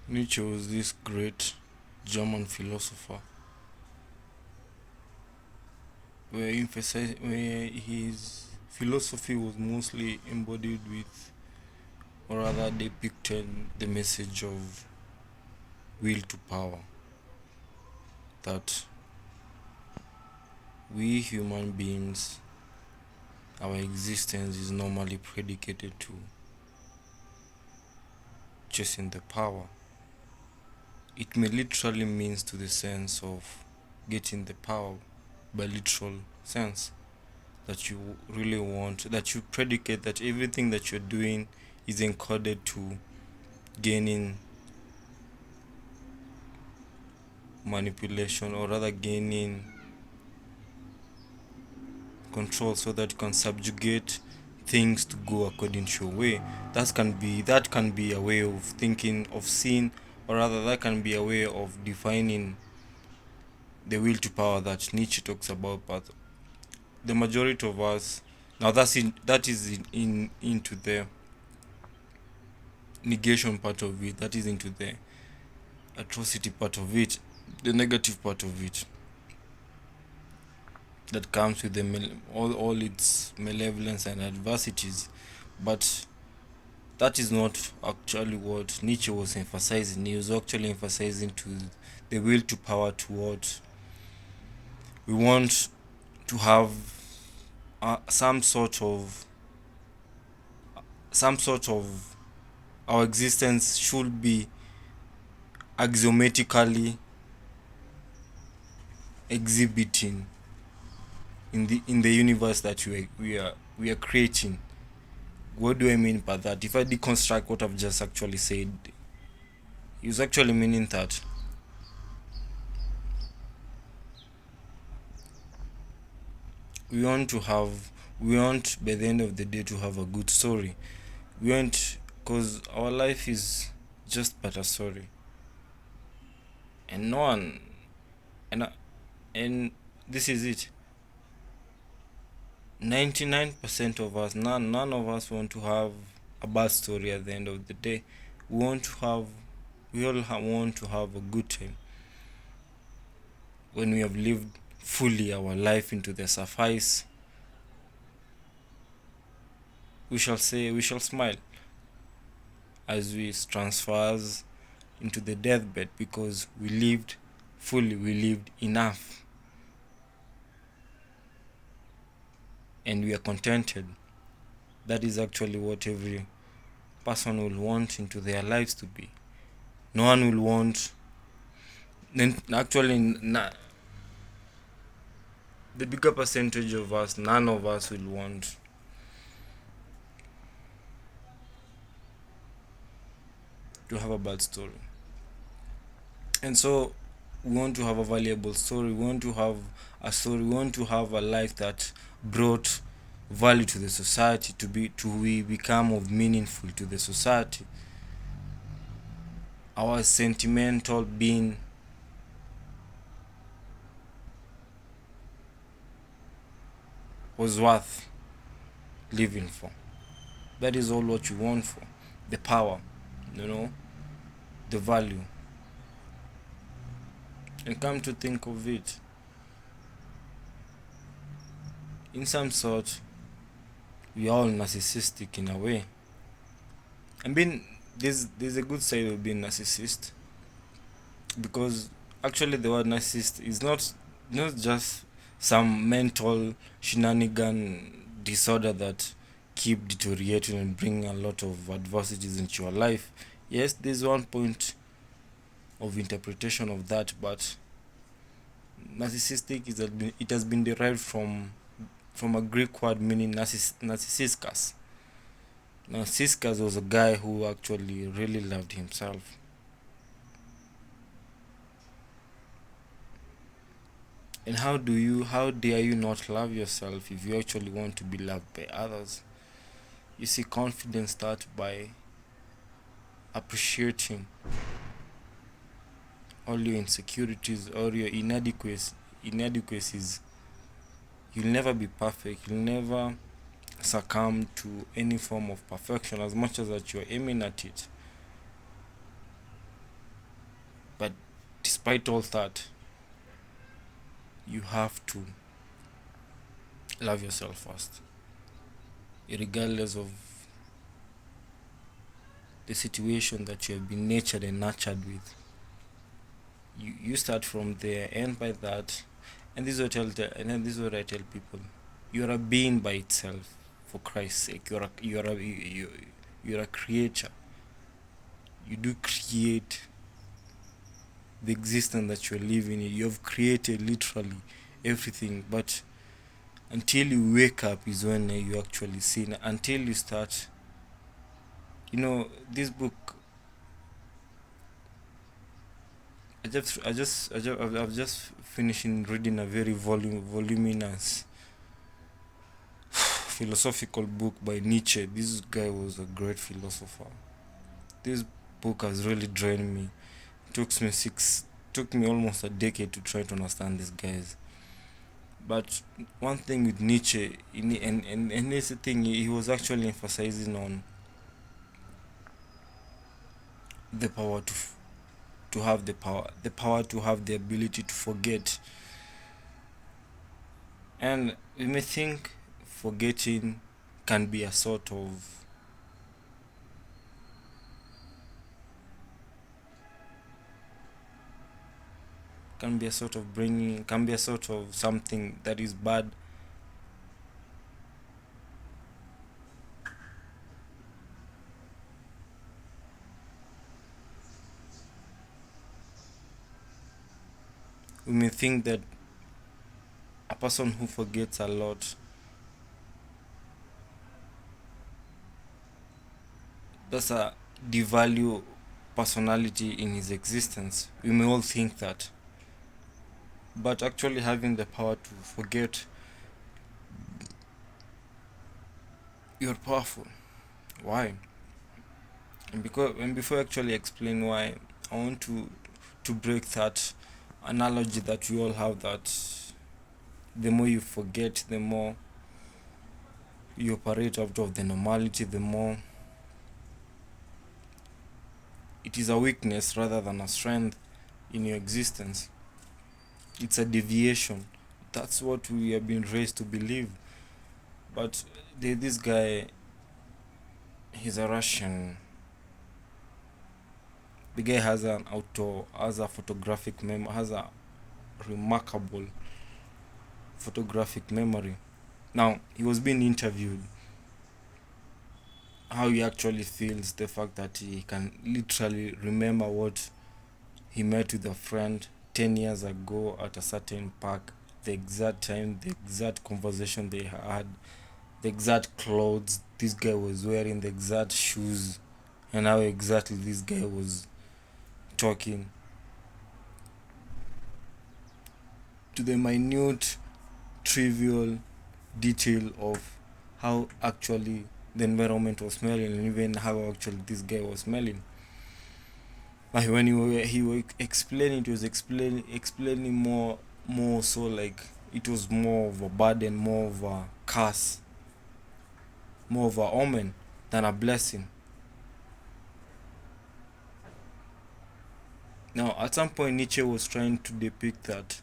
Nietzsche was this great German philosopher where his philosophy was mostly embodied with, or rather depicted, the message of will to power, that we human beings, our existence is normally predicated to chasing the power. It may literally means to the sense of getting the power by literal sense, that you really want, that you predicate that everything that you're doing is encoded to gaining manipulation, or rather gaining control, so that you can subjugate things to go according to your way. That can be a way of thinking, of seeing, or rather that can be a way of defining the will to power that Nietzsche talks about. But the majority of us, now that is into the negation part of it, that is into the atrocity part of it, the negative part of it, that comes with all its malevolence and adversities. But that is not actually what Nietzsche was emphasizing. He was actually emphasizing to the will to power, to what we want to have, some sort of our existence should be axiomatically exhibiting in the universe that we are creating. What do I mean by that? If I deconstruct what I've just actually said, it's actually meaning that we want to have, we want by the end of the day to have a good story. We want, because our life is just but a story, and no one, and and this is it. 99% of us, none of us want to have a bad story at the end of the day. We want to have, want to have a good time when we have lived fully our life into the suffice. We shall smile as we transfers into the deathbed, because we lived fully, we lived enough, and we are contented. That is actually what every person will want into their lives to be. No one will want, then actually, the bigger percentage of us, none of us will want to have a bad story. And so we want to have a valuable story, we want to have a story, we want to have a life that brought value to the society, to we become of meaningful to the society. Our sentimental being was worth living for. That is all what you want for. The power, you know, the value. And come to think of it, in some sort, we are all narcissistic in a way. I mean, there's a good side of being narcissist, because actually the word narcissist is not just some mental shenanigan disorder that keep deteriorating and bring a lot of adversities into your life. Yes, there's one point of interpretation of that, but narcissistic is that it has been derived from a Greek word meaning narcissiscus. Narcissiscus was a guy who actually really loved himself. And how dare you not love yourself if you actually want to be loved by others? You see, confidence starts by appreciating all your insecurities or your inadequacies. You'll never be perfect. You'll never succumb to any form of perfection as much as that you're aiming at it. despite all that, you have to love yourself first, regardless of the situation that you have been natured and nurtured with. You start from there, and by that, and this is what and then this is what I tell people: you're a being by itself. For Christ's sake, you're a creature. You do create the existence that you're living in. You have created literally everything, but until you wake up is when you actually sin. Until you start, this book. I've just finishing reading a very voluminous philosophical book by Nietzsche. This guy was a great philosopher. This book has really drained me. Took me almost a decade to try to understand these guys. But one thing with Nietzsche, and this thing, he was actually emphasizing on the power to have the power to have the ability to forget. And we may think forgetting can be a sort of can be a sort of something that is bad. We may think that a person who forgets a lot, that's a devalue personality in his existence. We may all think that. But actually having the power to forget, you're powerful. Why? And before I actually explain why, I want to break that analogy that we all have, that the more you forget, the more you operate out of the normality, the more it is a weakness rather than a strength in your existence. It's a deviation. That's what we have been raised to believe. But this guy, he's a Russian. The guy has a photographic memory, has a remarkable photographic memory. Now, he was being interviewed how he actually feels, the fact that he can literally remember what he met with a friend 10 years ago at a certain park, the exact time, the exact conversation they had, the exact clothes this guy was wearing, the exact shoes, and how exactly this guy was talking, to the minute, trivial detail of how actually the environment was smelling, and even how actually this guy was smelling. Like when he was explaining, it was explaining more so like it was more of a burden, more of a curse, more of a omen than a blessing. Now, at some point, Nietzsche was trying to depict that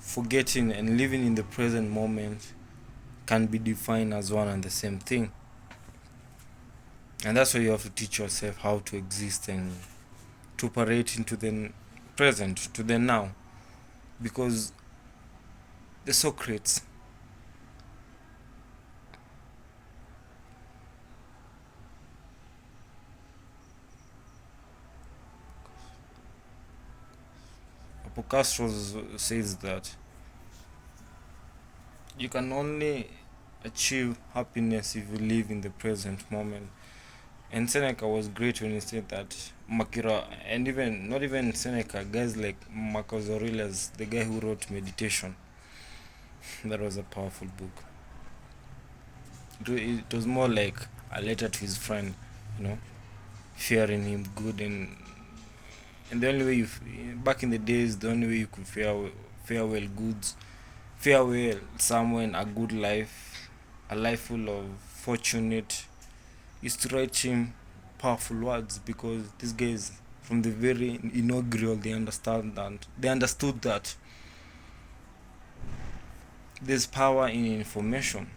forgetting and living in the present moment can be defined as one and the same thing. And that's why you have to teach yourself how to exist and to operate into the present, to the now. Because the Socrates, Apocastros says that you can only achieve happiness if you live in the present moment. And Seneca was great when he said that Makira, and even not even Seneca, guys like Marcus Aurelius, the guy who wrote Meditation, that was a powerful book. It was more like a letter to his friend, you know, fearing him good, and the only way back in the days, the only way you could farewell goods, farewell someone a good life, a life full of fortunate is to write him powerful words, because these guys from the very inaugural they understood that there's power in information.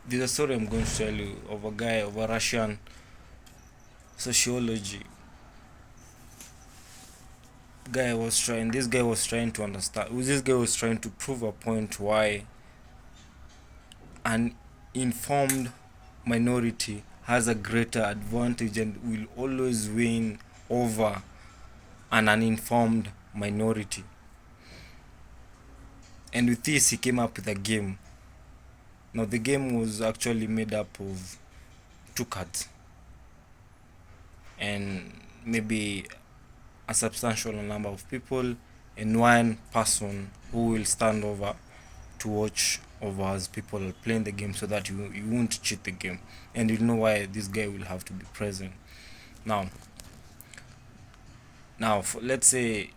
There's a story I'm going to tell you of a guy, of a Russian sociology guy. This guy was trying to understand, this guy was trying to prove a point why an informed minority has a greater advantage and will always win over an uninformed minority. And with this, he came up with a game. Now, the game was actually made up of two cards and maybe a substantial number of people and one person who will stand over to watch over as people are playing the game, so that you won't cheat the game, and you know why this guy will have to be present. Now let's say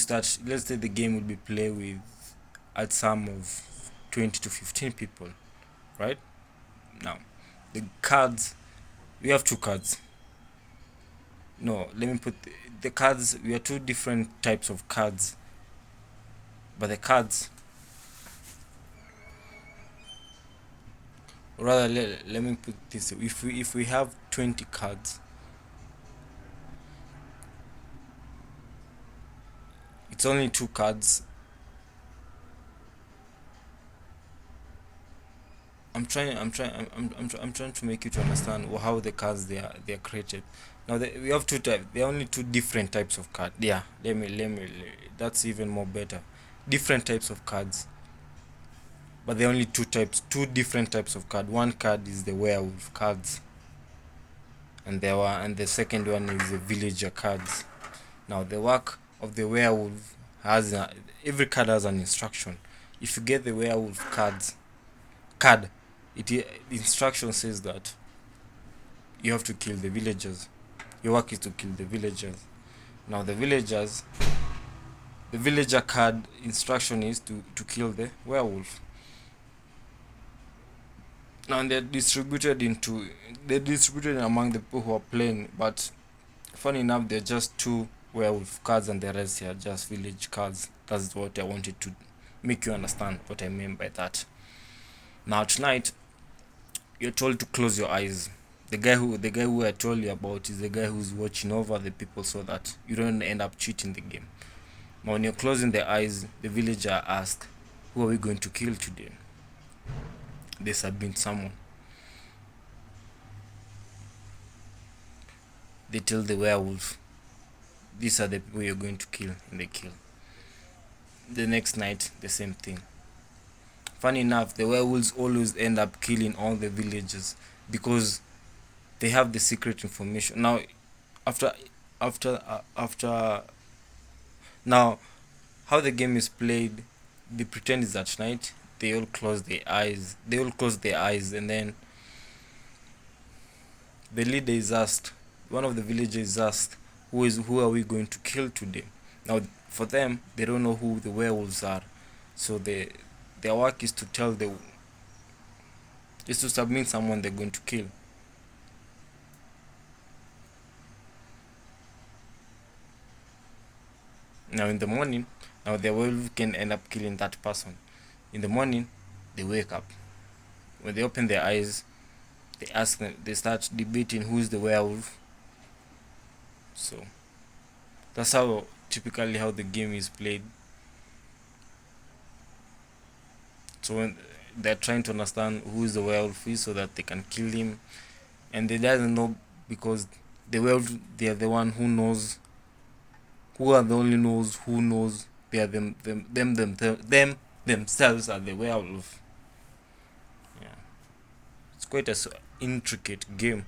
the game will be played with a sum of 20 to 15 people, right? Now the cards, we have two cards. No, let me put the cards. We have two different types of cards, but the cards, rather, let me put this. If we have 20 cards, it's only two cards. I'm trying to make you to understand how the cards they are created. Now we have two types. There are only two different types of cards. Yeah, let me. That's even more better. Different types of cards, but there are only two different types of card. One card is the werewolf cards, and the second one is the villager cards. Now the work of the werewolf has every card has an instruction. If you get the werewolf card, the instruction says that you have to kill the villagers. Your work is to kill the villagers. Now the villager card instruction is to kill the werewolf. Now they're distributed among the people who are playing, but funny enough, they're just two werewolf cards and the rest are just village cards. That's what I wanted to make you understand what I mean by that. Now tonight, you're told to close your eyes. The guy who I told you about is the guy who's watching over the people so that you don't end up cheating the game. Now when you're closing the eyes, the villager asks, "Who are we going to kill today?" They submit someone. They tell the werewolf, "These are the people you're going to kill," and they kill. The next night, the same thing. Funny enough, the werewolves always end up killing all the villagers because they have the secret information. Now, after now, how the game is played, they pretend is at night. They all close their eyes. And then the leader is asked. One of the villagers is asked, "Who are we going to kill today?" Now, for them, they don't know who the werewolves are, so their work is to submit someone they're going to kill. Now in the morning, the werewolf can end up killing that person. In the morning, they wake up. When they open their eyes, they start debating who's the werewolf. So that's typically how the game is played. So when they're trying to understand who is the werewolf is so that they can kill him, and they doesn't know because the werewolf, they are the one who knows, who are the only knows who knows they are them themselves are the werewolf. Yeah, it's quite a intricate game.